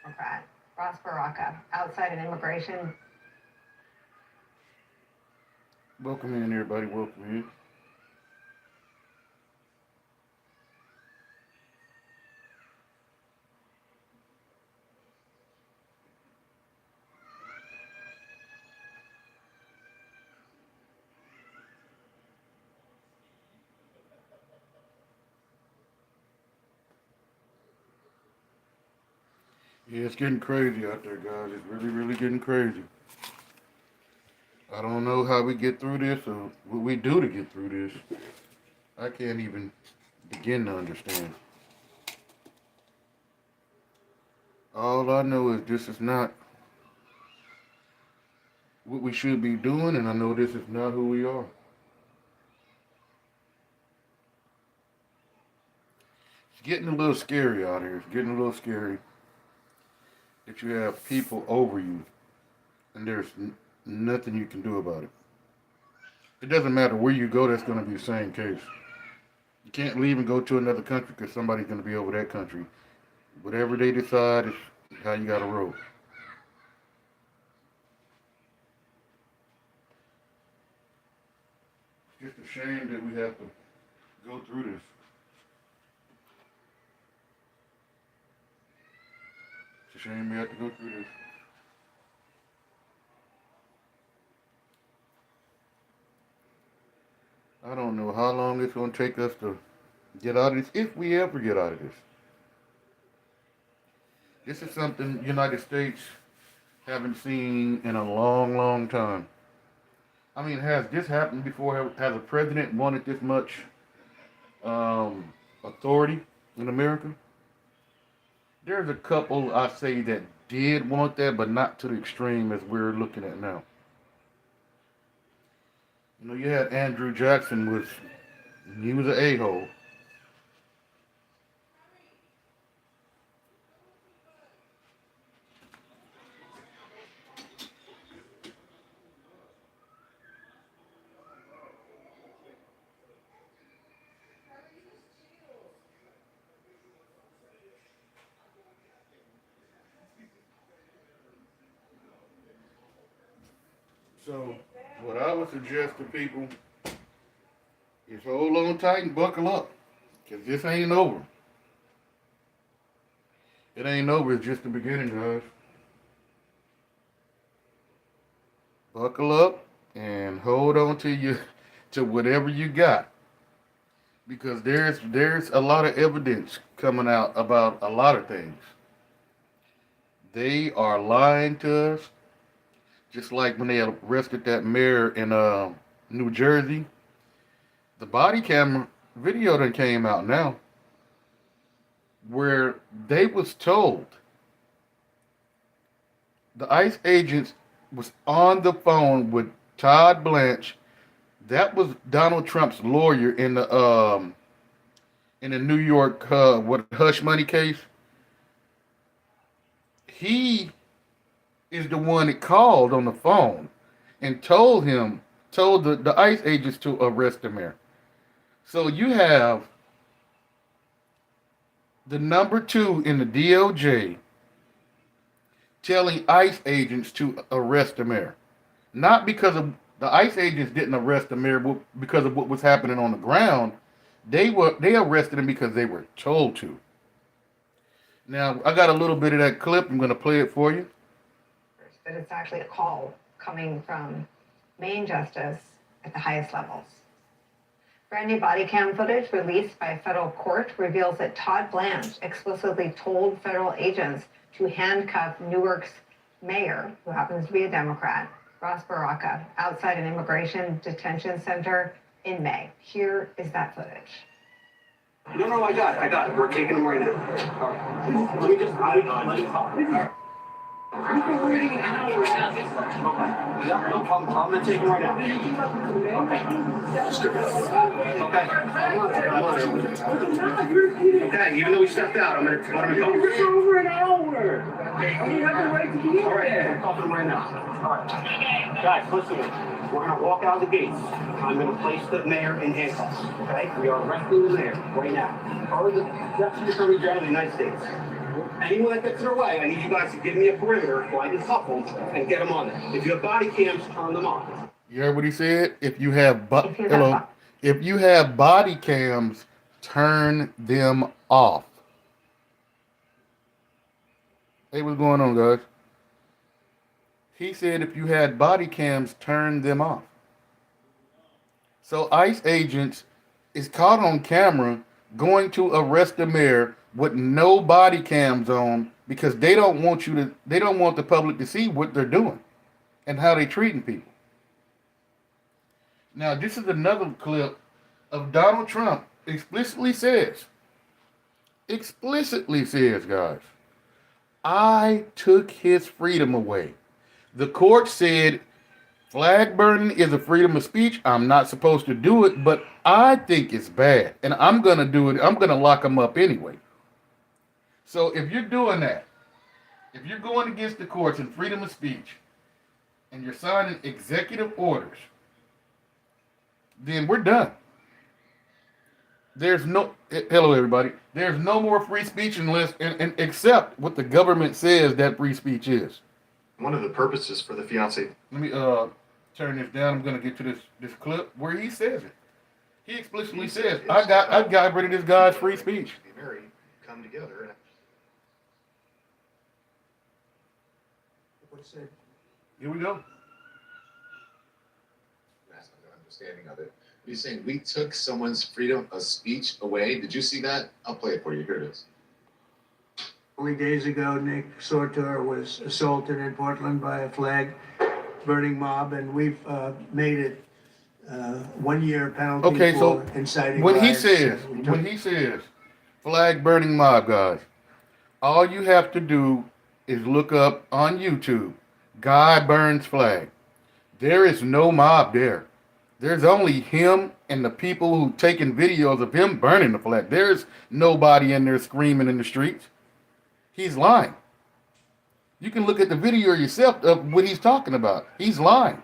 Democrat, Ross Baraka, outside an immigration. Welcome in, everybody. Welcome in. Yeah, it's getting crazy out there, guys. It's really, really getting crazy. I don't know how we get through this or what we do to get through this. I can't even begin to understand. All I know is this is not what we should be doing, and I know this is not who we are. It's getting a little scary out here. It's getting a little scary that you have people over you, and there's nothing you can do about it. It doesn't matter where you go, that's going to be the same case. You can't leave and go to another country because somebody's going to be over that country. Whatever they decide is how you got to roll. It's just a shame that we have to go through this. It's a shame we have to go through this. I don't know how long it's going to take us to get out of this, if we ever get out of this. This is something United States haven't seen in a long, long time. I mean, has this happened before? Has a president wanted this much authority in America? There's a couple I say that did want that, but not to the extreme as we're looking at now. You know, you had Andrew Jackson he was an a-hole. So, what I would suggest to people is hold on tight and buckle up, because this ain't over. It ain't over, it's just the beginning, guys. Buckle up and hold on to whatever you got. Because there's a lot of evidence coming out about a lot of things. They are lying to us, just like when they arrested that mayor in New Jersey. The body camera video that came out now, where they was told the ICE agents was on the phone with Todd Blanche. That was Donald Trump's lawyer in the New York what hush money case. He is the one that called on the phone and told the ICE agents to arrest the mayor. So you have the number two in the DOJ telling ICE agents to arrest the mayor. Not because of the ICE agents didn't arrest the mayor because of what was happening on the ground. They arrested him because they were told to. Now I got a little bit of that clip. I'm going to play it for you. That it's actually a call coming from Maine justice at the highest levels. Brand new body cam footage released by a federal court reveals that Todd Blanche explicitly told federal agents to handcuff Newark's mayor, who happens to be a Democrat, Ross Baraka, outside an immigration detention center in May. Here is that footage. No, I got it. We're taking them right now. All right. Let me just, let me talk. We're waiting an hour now. Okay. Yeah, no problem. I'm gonna take them right now. Okay. Okay, even though we stepped out, I'm gonna let him go. It's over an hour. I mean, you have the right to be in there. I'm talking right now. All right. Guys, listen. We're gonna walk out the gates. I'm gonna place the mayor in handcuffs. Okay? We are arresting the mayor right now. Or the Deputy Attorney General of the United States. Anyone that gets their way, I need you guys to give me a perimeter, find a couple, and get them on there. If you have body cams, turn them on. You heard what he said? If you have If you have hello, bo- if you have body cams, turn them off. Hey, what's going on, guys? He said if you had body cams, turn them off. So ICE agents is caught on camera going to arrest the mayor with no body cams on because they don't want the public to see what they're doing and how they're treating people. Now, this is another clip of Donald Trump explicitly says, guys, I took his freedom away. The court said flag burning is a freedom of speech. I'm not supposed to do it, but I think it's bad. And I'm going to do it. I'm going to lock him up anyway. So if you're doing that, if you're going against the courts and freedom of speech, and you're signing executive orders, then we're done. Hello everybody. There's no more free speech unless, and except what the government says that free speech is. One of the purposes for the fiance. Let me turn this down. I'm gonna get to this clip where he says it. He explicitly says, I got rid of this guy's free speech. Be married, come together. What's that? Here we go. That's my understanding of it. He's saying we took someone's freedom of speech away. Did you see that? I'll play it for you. Here it is. Only days ago, Nick Sortor was assaulted in Portland by a flag-burning mob, and we've made it 1 year penalty Okay, for so inciting when he riots. says flag burning mob, guys, all you have to do is look up on YouTube, Guy Burns Flag. There is no mob there. There's only him and the people who taking videos of him burning the flag. There's nobody in there screaming in the streets. He's lying. You can look at the video yourself of what he's talking about. He's lying.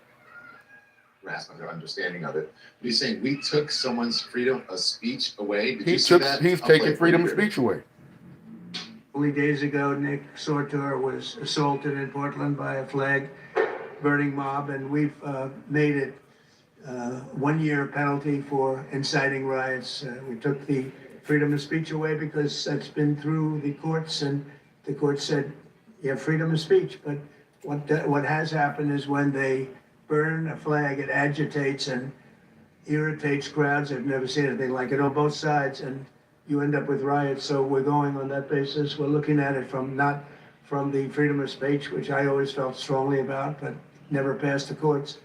Grasp my understanding of it. He's saying we took someone's freedom of speech away. Did you see that? He's I'll play taking it for freedom you. of speech away. Only days ago, Nick Sortor was assaulted in Portland by a flag-burning mob, and we've made it 1 year penalty for inciting riots. We took the freedom of speech away because that's been through the courts, and the court said you have freedom of speech. But what has happened is when they burn a flag, it agitates and irritates crowds. I've never seen anything like it on both sides, and you end up with riots. So we're going on that basis. We're looking at it not from the freedom of speech, which I always felt strongly about, but never passed the courts.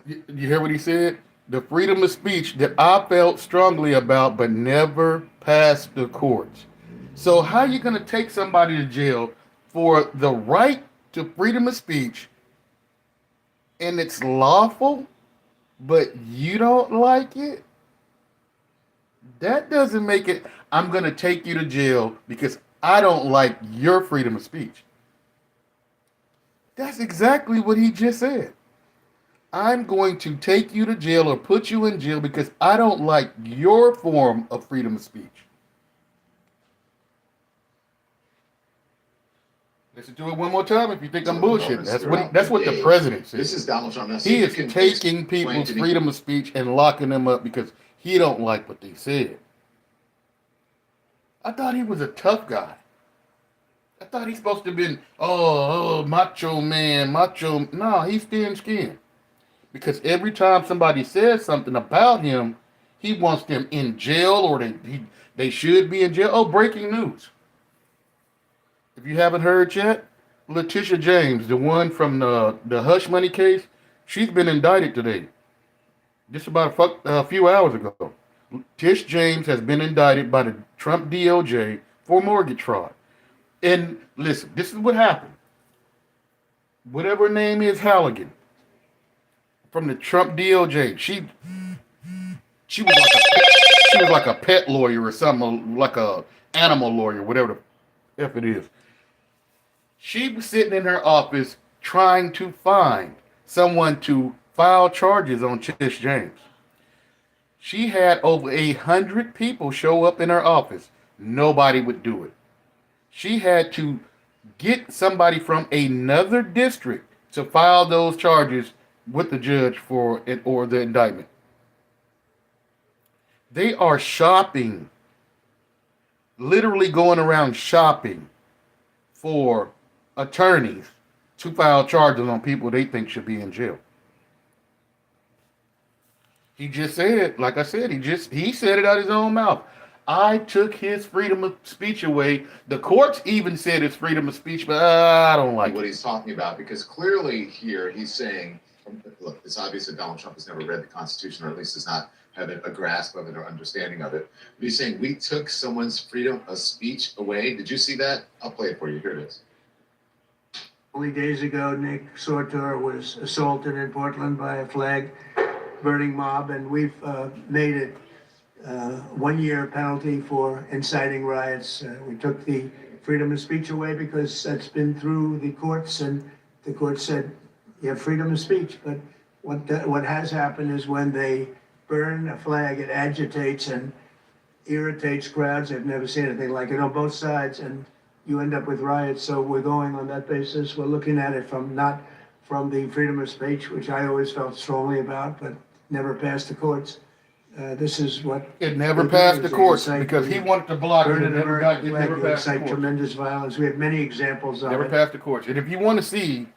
You hear what he said? The freedom of speech that I felt strongly about but never passed the courts. So how are you going to take somebody to jail for the right to freedom of speech and it's lawful, but you don't like it? That doesn't make it, I'm going to take you to jail because I don't like your freedom of speech. That's exactly what he just said. I'm going to take you to jail or put you in jail because I don't like your form of freedom of speech. Listen to it one more time if you think I'm bullshitting. That's what the president said. This is Donald Trump. Now, He see is if you can taking explain people's to me- freedom of speech and locking them up because he don't like what they said. I thought he was a tough guy. I thought he's supposed to have been, macho man, macho. No, he's thin skinned. Because every time somebody says something about him, he wants them in jail or they should be in jail. Oh, breaking news. If you haven't heard yet, Letitia James, the one from the Hush Money case, she's been indicted today. Just about a few hours ago. Tish James has been indicted by the Trump DOJ for mortgage fraud. And listen, this is what happened. Whatever her name is, Halligan, from the Trump DOJ, she was like a pet lawyer or something, like a animal lawyer, whatever the F it is. She was sitting in her office trying to find someone to file charges on Tish James. She had over 100 people show up in her office. Nobody would do it. She had to get somebody from another district to file those charges with the judge for it or the indictment. They are shopping, literally going around shopping for attorneys to file charges on people they think should be in jail. He just said, like I said, he said it out of his own mouth. I took his freedom of speech away. The courts even said it's freedom of speech, but I don't like what it. he's talking about, because clearly here he's saying, look, it's obvious that Donald Trump has never read the Constitution, or at least does not have a grasp of it or understanding of it. But he's saying we took someone's freedom of speech away. Did you see that? I'll play it for you. Here it is. Only days ago, Nick Sortor was assaulted in Portland by a flag burning mob, and we've made it 1 year penalty for inciting riots. We took the freedom of speech away because that's been through the courts, and the court said you have freedom of speech. But what has happened is when they burn a flag, it agitates and irritates crowds. I've never seen anything like it on both sides, and you end up with riots. So we're going on that basis. We're looking at it not from the freedom of speech, which I always felt strongly about, but never passed the courts. This is what It never passed the courts because he wanted to block it. burn It an never American flag to passed the incite courts. tremendous violence. We have many examples of Never it. passed the courts. And if you want to see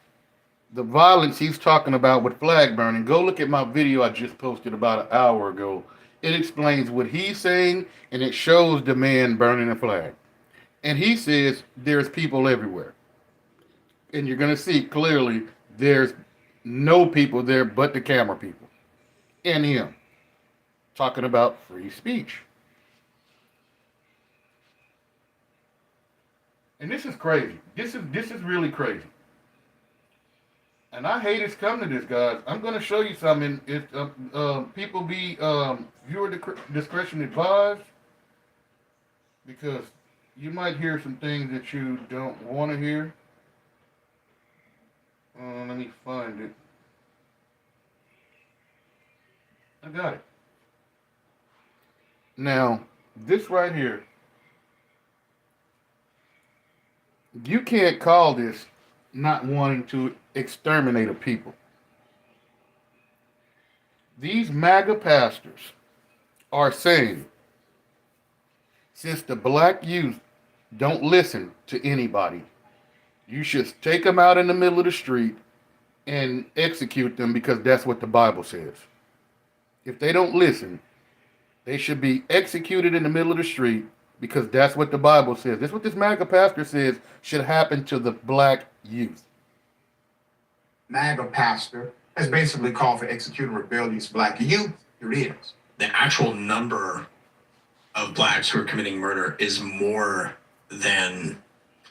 the violence he's talking about with flag burning, go look at my video I just posted about an hour ago. It explains what he's saying, and it shows the man burning a flag. And he says there's people everywhere. And you're going to see clearly there's no people there but the camera people and him talking about free speech. And this is crazy. This is really crazy. And I hate it's come to this, guys. I'm going to show you something. If people be viewer discretion advised, because you might hear some things that you don't want to hear. Let me find it. I got it. Now, this right here, you can't call this not wanting to exterminate a people. These MAGA pastors are saying, since the black youth don't listen to anybody, you should take them out in the middle of the street and execute them because that's what the Bible says. If they don't listen, they should be executed in the middle of the street because that's what the Bible says. That's what this MAGA pastor says should happen to the black youth. MAGA pastor has basically called for executing rebellious black youth. Here it is. The actual number of blacks who are committing murder is more than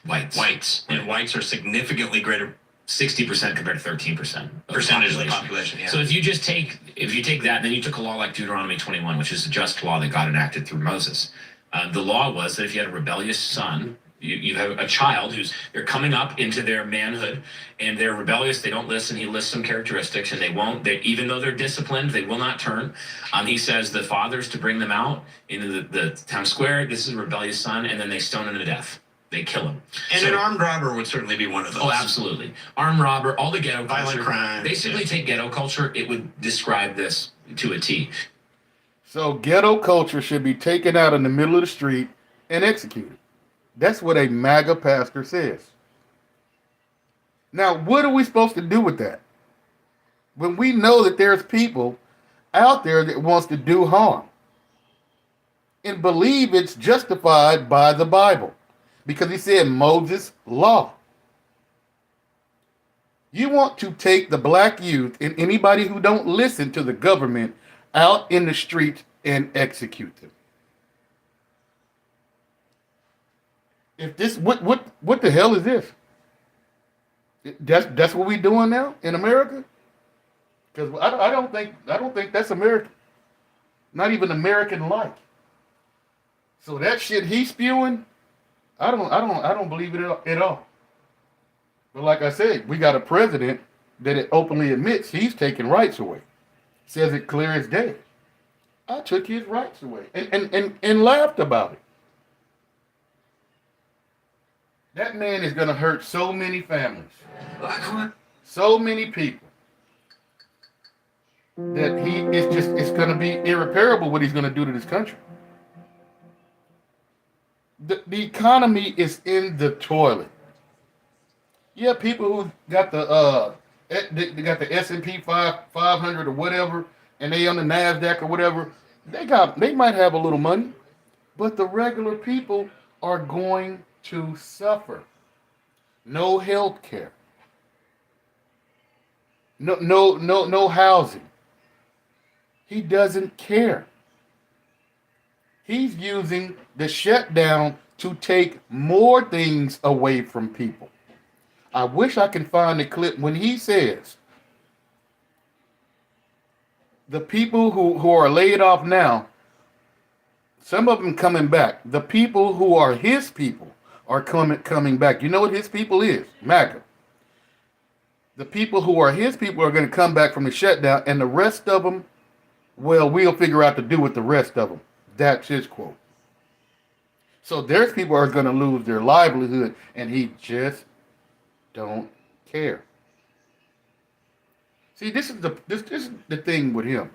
whites. And whites are significantly greater, 60% compared to 13% percentage of the population. Yeah. So if you take that, then you took a law like Deuteronomy 21, which is a just law that God enacted through Moses. The law was that if you had a rebellious son, you have a child they're coming up into their manhood and they're rebellious, they don't listen. He lists some characteristics and even though they're disciplined, they will not turn. He says the fathers to bring them out into the town square. This is a rebellious son, and then they stone him to death. They kill him. And an armed robber would certainly be one of those. Oh, absolutely. Armed robber, all the ghetto Violent culture. crime. Basically, take ghetto culture, it would describe this to a T. So ghetto culture should be taken out in the middle of the street and executed. That's what a MAGA pastor says. Now, what are we supposed to do with that? When we know that there's people out there that wants to do harm and believe it's justified by the Bible. Because he said Moses' law. You want to take the black youth and anybody who don't listen to the government out in the streets and execute them. If this, what the hell is this? That's what we doing now in America? Because I don't think that's American. Not even American-like. So that shit he's spewing, I don't believe it at all. But like I said, we got a president that it openly admits he's taking rights away. Says it clear as day. I took his rights away and laughed about it. That man is going to hurt so many families, so many people, that it's going to be irreparable what he's going to do to this country. The economy is in the toilet. Yeah, people who got they got the S&P 500 or whatever, and they on the NASDAQ or whatever, they might have a little money, but the regular people are going to suffer. No health care. No housing. He doesn't care. He's using the shutdown to take more things away from people. I wish I can find the clip when he says the people who are laid off now, some of them coming back. The people who are his people are coming back. You know what his people is? MAGA. The people who are his people are going to come back from the shutdown, and the rest of them, well, we'll figure out to do with the rest of them. That's his quote. So there's people who are going to lose their livelihood, and he just don't care. See, this is the thing with him.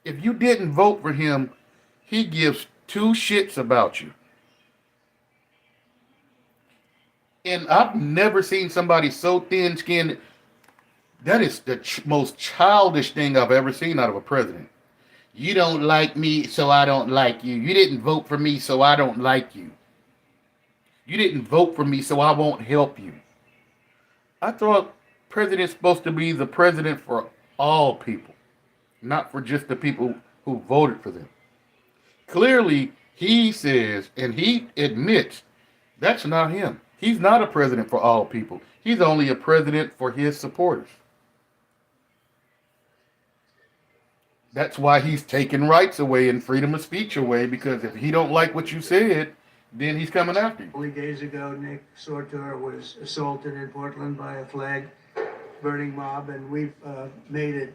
If you didn't vote for him, he gives two shits about you. And I've never seen somebody so thin-skinned. That is the most childish thing I've ever seen out of a president. You don't like me, so I don't like you. You didn't vote for me, so I don't like you. You didn't vote for me, so I won't help you. I thought president's supposed to be the president for all people, not for just the people who voted for them. Clearly, he says, and he admits, that's not him. He's not a president for all people. He's only a president for his supporters. That's why he's taking rights away and freedom of speech away, because if he don't like what you said, then he's coming after you. Only days ago, Nick Sortor was assaulted in Portland by a flag-burning mob, and we've made it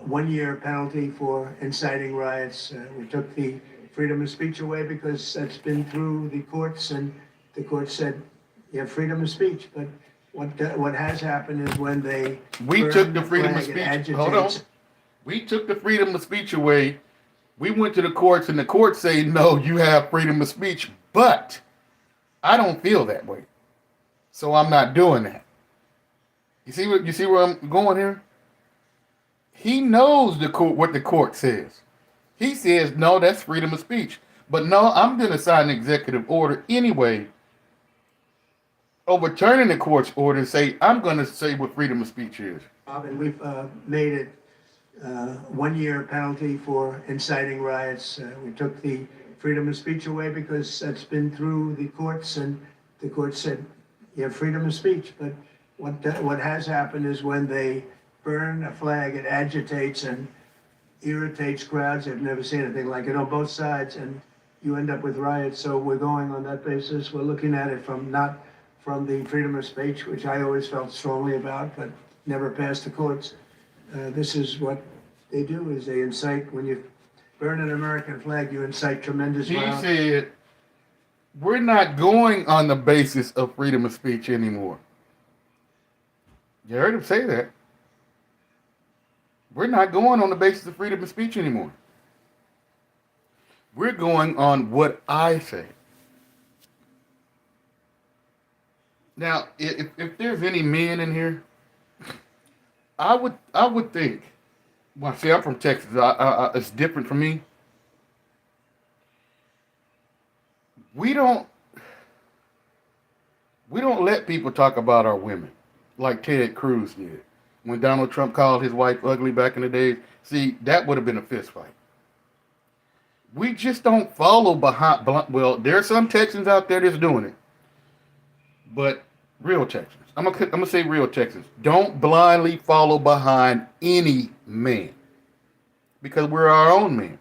1 year penalty for inciting riots. We took the freedom of speech away because that's been through the courts, and the court said you have freedom of speech. But what has happened is when they took the freedom of speech. Hold on. We took the freedom of speech away. We went to the courts, and the courts say, no, you have freedom of speech, but I don't feel that way, so I'm not doing that. You see where I'm going here? He knows what the court says. He says, no, that's freedom of speech. But no, I'm going to sign an executive order anyway, overturning the court's order and say, I'm going to say what freedom of speech is. And we've made it 1 year penalty for inciting riots. We took the freedom of speech away because that's been through the courts, and the court said you have freedom of speech. But what has happened is when they burn a flag, it agitates and irritates crowds. I've never seen anything like it on both sides, and you end up with riots. So we're going on that basis. We're looking at it not from the freedom of speech, which I always felt strongly about, but never passed the courts. This is what they do, is they incite. When you burn an American flag, you incite tremendous violence. He said, we're not going on the basis of freedom of speech anymore. You heard him say that. We're not going on the basis of freedom of speech anymore. We're going on what I say. Now, if there's any men in here, I would think. Well, see, I'm from Texas. It's different for me. We don't let people talk about our women like Ted Cruz did when Donald Trump called his wife ugly back in the day. See, that would have been a fist fight. We just don't follow behind. Well, there are some Texans out there that's doing it, but real Texans. I'm gonna say real Texans. Don't blindly follow behind any man, because we're our own men.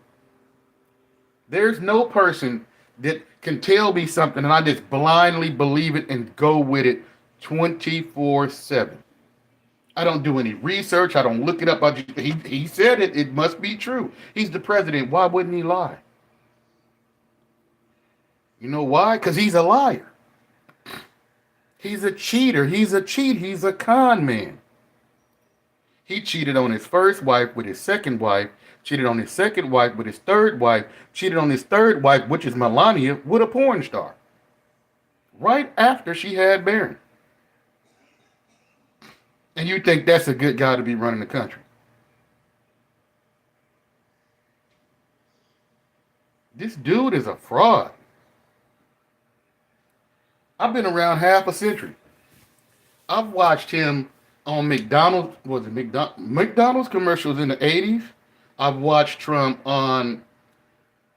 There's no person that can tell me something and I just blindly believe it and go with it 24/7. I don't do any research. I don't look it up. He said it. It must be true. He's the president. Why wouldn't he lie? You know why? Because he's a liar. He's a cheater. He's a cheat. He's a con man. He cheated on his first wife with his second wife, cheated on his second wife with his third wife, cheated on his third wife, which is Melania, with a porn star. Right after she had Barron. And you think that's a good guy to be running the country? This dude is a fraud. I've been around half a century. I've watched him on McDonald's commercials in the 80s. I've watched Trump on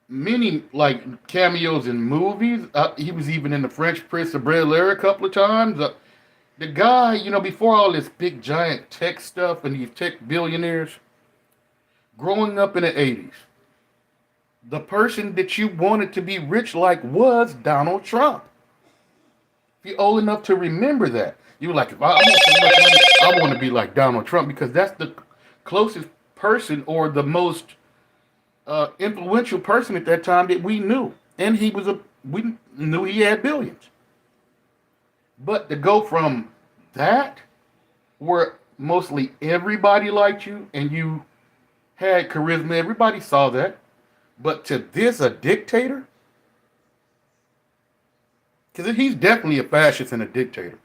many like cameos in movies. He was even in the French Prince of Bel-Air a couple of times. The guy, you know, before all this big giant tech stuff and these tech billionaires, growing up in the 80s, the person that you wanted to be rich like was Donald Trump. If you're old enough to remember that, you were like, if I want so much money, I want to be like Donald Trump, because that's the closest person or the most influential person at that time that we knew. And we knew he had billions. But to go from that, where mostly everybody liked you and you had charisma, everybody saw that, but to this, a dictator? Because he's definitely a fascist and a dictator.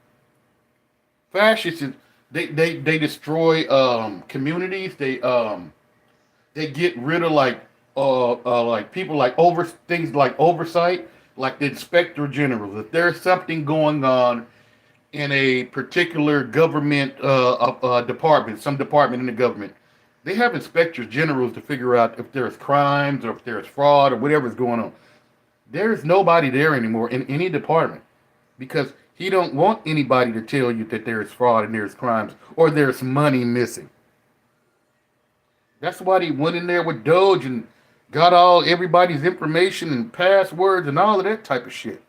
Fascists, they destroy communities. They get rid of like people like things like oversight, like the inspector general. If there's something going on in a particular government department, some department in the government, they have inspectors generals to figure out if there's crimes or if there's fraud or whatever's going on. There's nobody there anymore in any department, because he don't want anybody to tell you that there's fraud and there's crimes or there's money missing. That's why he went in there with Doge and got everybody's information and passwords and all of that type of shit.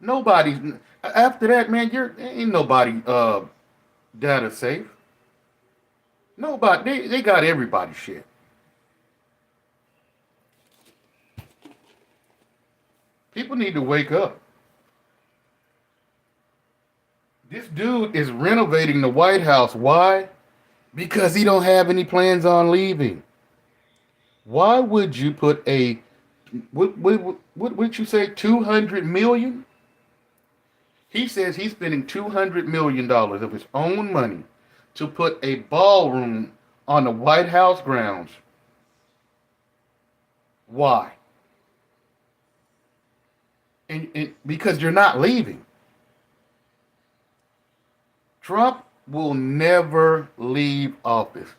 After that, man, ain't nobody data safe. Nobody, they got everybody's shit. People need to wake up. This dude is renovating the White House. Why? Because he don't have any plans on leaving. Why would you put what would you say, 200 million? He says he's spending $200 million of his own money to put a ballroom on the White House grounds. Why? And because you're not leaving. Trump will never leave office.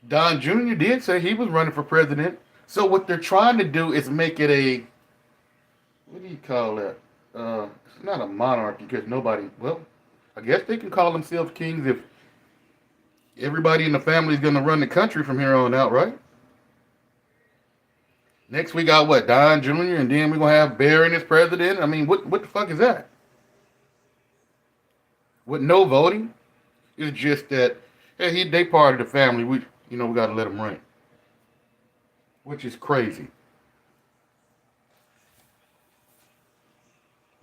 Don Jr. did say he was running for president. So what they're trying to do is make it a, what do you call that? It's not a monarchy, because I guess they can call themselves kings if everybody in the family is going to run the country from here on out, right? Next we got what? Don Jr. and then we're going to have Barron as president. I mean, what the fuck is that? With no voting? It's just that, hey, they part of the family. We got to let them run. Which is crazy.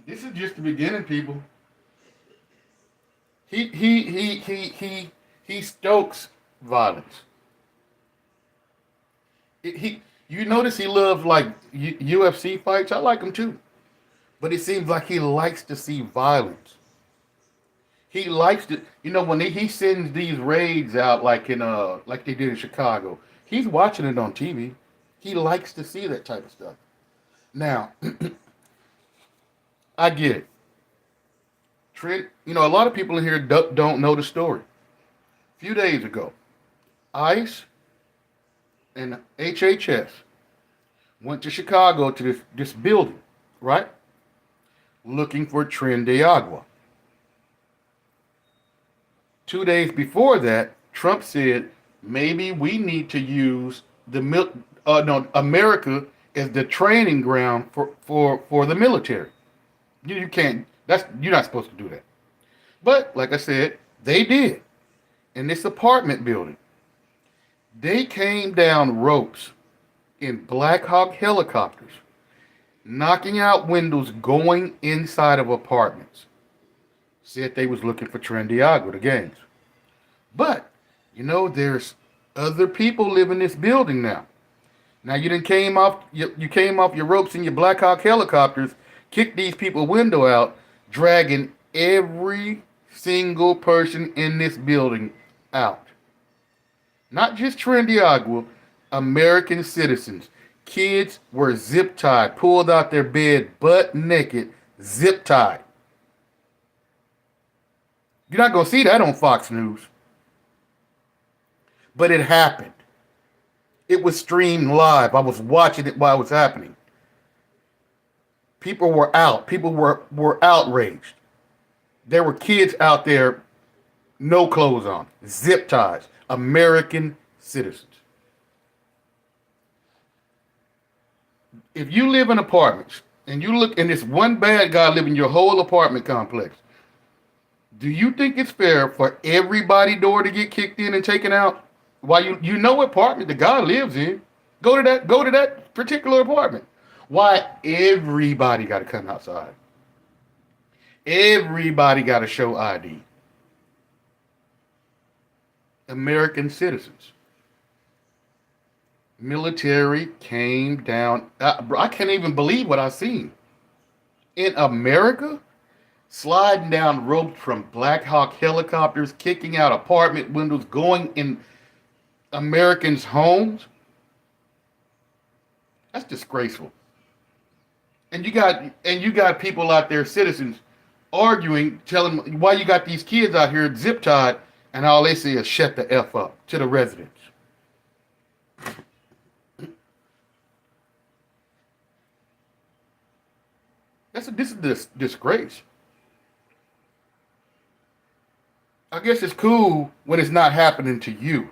This is just the beginning, people. He stokes violence. You notice he loves like UFC fights. I like him too, but it seems like he likes to see violence. He likes to, when he sends these raids out like they did in Chicago. He's watching it on TV. He likes to see that type of stuff. Now, I get it. Trent, a lot of people in here don't know the story. A few days ago, ICE and HHS went to Chicago to this building, right? Looking for Tren de Agua. 2 days before that, Trump said maybe we need to use America as the training ground for the military. You can't. You're not supposed to do that. But like I said, they did. In this apartment building, they came down ropes in Black Hawk helicopters, knocking out windows, going inside of apartments. Said they was looking for Trendiagua, the gangs. But, you know, there's other people live in this building now. Now you done came off you came off your ropes in your Black Hawk helicopters, kicked these people window out, dragging every single person in this building out. Not just Trendiagua, American citizens. Kids were zip tied, pulled out their bed butt naked, zip tied. You're not gonna see that on Fox News. But it happened. It was streamed live. I was watching it while it was happening. People were out. People were outraged. There were kids out there, no clothes on, zip ties, American citizens. If you live in apartments and you look and this one bad guy living in your whole apartment complex, do you think it's fair for everybody door to get kicked in and taken out? Why you know what apartment the guy lives in? Go to that particular apartment. Why everybody got to come outside? Everybody got to show ID. American citizens. Military came down. I can't even believe what I've seen. In America, sliding down ropes from Black Hawk helicopters, kicking out apartment windows, going in Americans' homes. That's disgraceful. And you got people out there, citizens, arguing, telling why you got these kids out here zip tied, and all they say is shut the F up to the residents. This is this disgrace. I guess it's cool when it's not happening to you.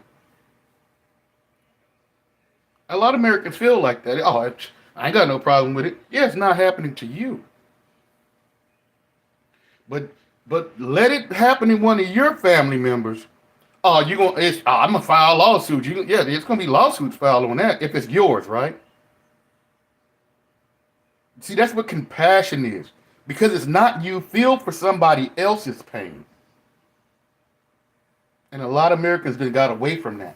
A lot of Americans feel like that. Oh, I ain't got no problem with it. Yeah, it's not happening to you. But let it happen to one of your family members. Oh, I'm gonna file a lawsuit. Yeah, it's gonna be lawsuits filed on that if it's yours, right? See, that's what compassion is. Because it's not you. Feel for somebody else's pain. And a lot of Americans then got away from that.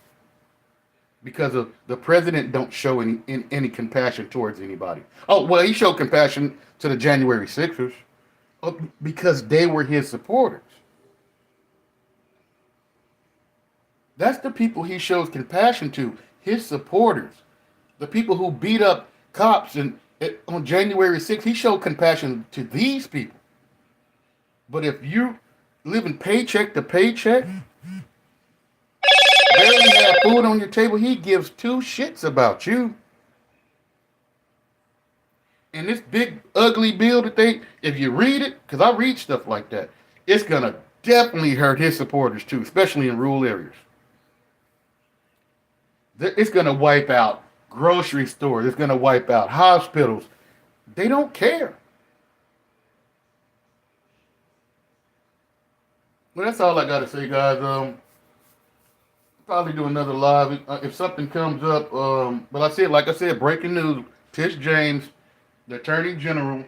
Because of the president don't show any compassion towards anybody. Oh, well, he showed compassion to the January 6ers because they were his supporters. That's the people he shows compassion to, his supporters. The people who beat up cops on January 6th, he showed compassion to these people. But if you living paycheck to paycheck, barely have food on your table, he gives two shits about you. And this big ugly bill that if you read it, because I read stuff like that, it's gonna definitely hurt his supporters too, especially in rural areas. It's gonna wipe out grocery stores, it's gonna wipe out hospitals. They don't care. Well, that's all I gotta say, guys. Probably do another live if something comes up. But like I said, breaking news: Tish James, the Attorney General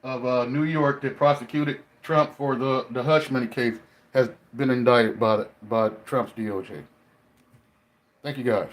of New York that prosecuted Trump for the hush money case, has been indicted by Trump's DOJ. Thank you, guys.